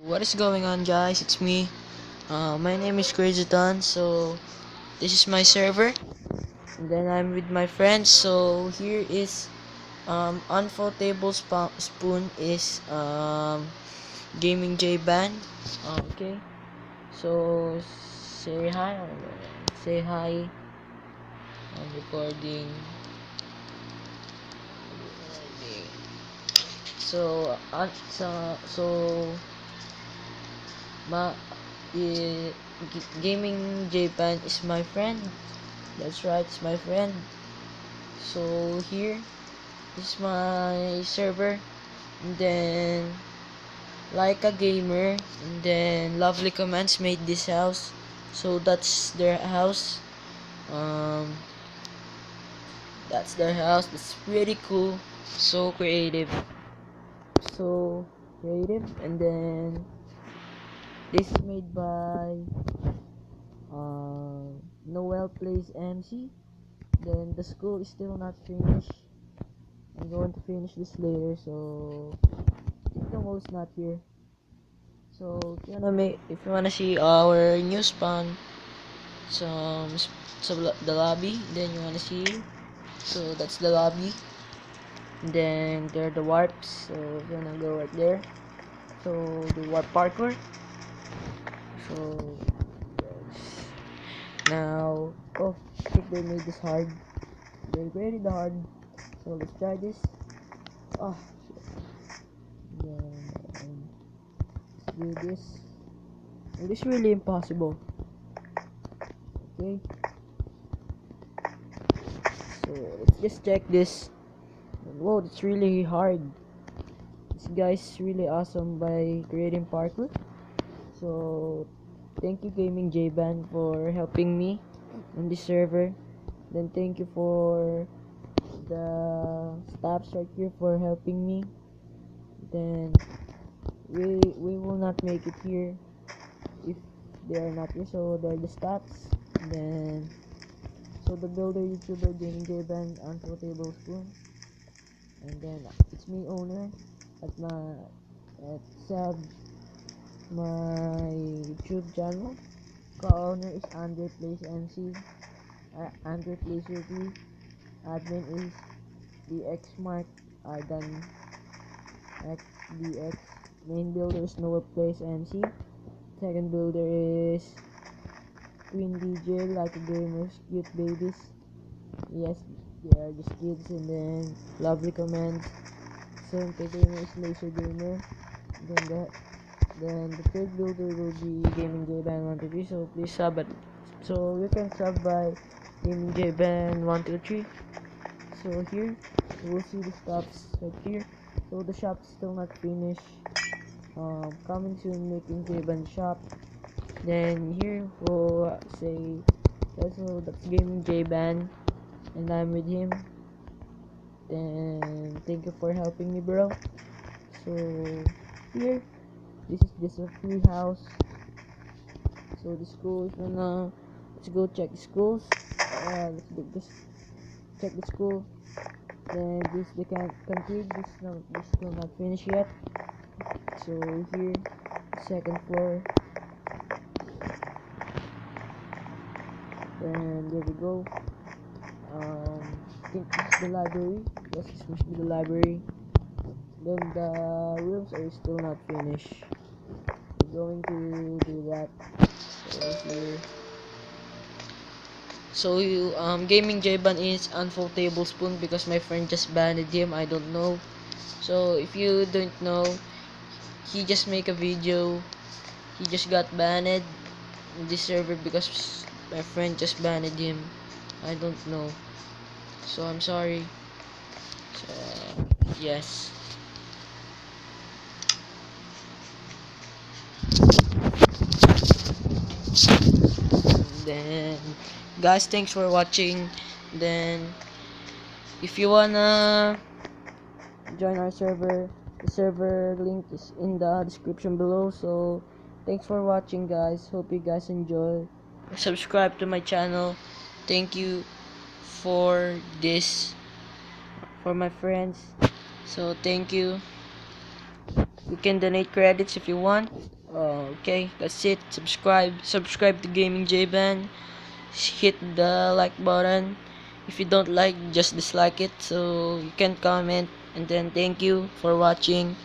What is going on, guys? It's me. My name is Crazyton. So this is my server. And then I'm with my friends. So here is Unfoldable Spoon is Gaming J Band. Okay. So say hi. Say hi. I'm recording. So ma Gaming Japan is my friend. That's right, it's my friend. So here is my server. And then like a gamer. And then Lovely Commands made this house. So that's their house. Um that's their house. It's pretty cool. So creative. So creative. And then this is made by Noel Plays MC. Then the school is still not finished. I'm going to finish this later, so Titomo's not here. So if you wanna see our new spawn, some so the lobby, then you wanna see. So that's the lobby. And then there are the warps. So if you wanna go right there. So the warp parkour. So now, I think they made this hard. They created the hard. So let's try this. Oh, then let's do this. And this is really impossible. Okay. So let's just check this. Whoa, it's really hard. This guy's really awesome by creating parkour. So thank you Gaming J-Band for helping me on this server. Then thank you for the staffs right here for helping me. Then we will not make it here if they are not here, so they're the stats. Then so the builder YouTuber Gaming J-Band Unfoldable Spoon. And then it's me owner at sub my YouTube channel. Co-owner is Andre Plays MC. Andre Plays YouTube. Admin is DX Mark. Ardan XDX. Main builder is Noah Plays MC. Second builder is Queen DJ, like a gamers, cute babies. Yes, they are just kids. And then Lovely Commands. Center Gamer is Laser Gamer. Then the third builder will be Gaming J Band 123. So please sub it. So you can sub by Gaming J Band 123. So here you will see the stops right here. So the shop is still not finished. Coming soon, making J Band shop. Then here we'll say also that's Gaming J Band, and I'm with him. Then thank you for helping me, bro. So here, this is just a free house. So the school is gonna let's go check the schools. Let's do this. Check the school. Then this the canteen. This still not finished yet. So here, second floor. Then there we go. I think this is the library. Yes, this must be the library. Then the rooms are still not finished. We're going to do that. So here. So you Gaming J-Ban is Unfoldable Spoon because my friend just banned him. I don't know. So if you don't know, he just make a video. He just got banned in this server because my friend just banned him. I don't know. So I'm sorry. So yes. Then guys, thanks for watching. Then if you wanna join our server, the server link is in the description below. So thanks for watching, guys. Hope you guys enjoy. Subscribe to my channel. Thank you for this, for my friends. So thank you. You can donate credits if you want. Okay, that's it. Subscribe to Gaming J-Ban. Hit the like button. If you don't like, just dislike it. So you can comment. And then thank you for watching.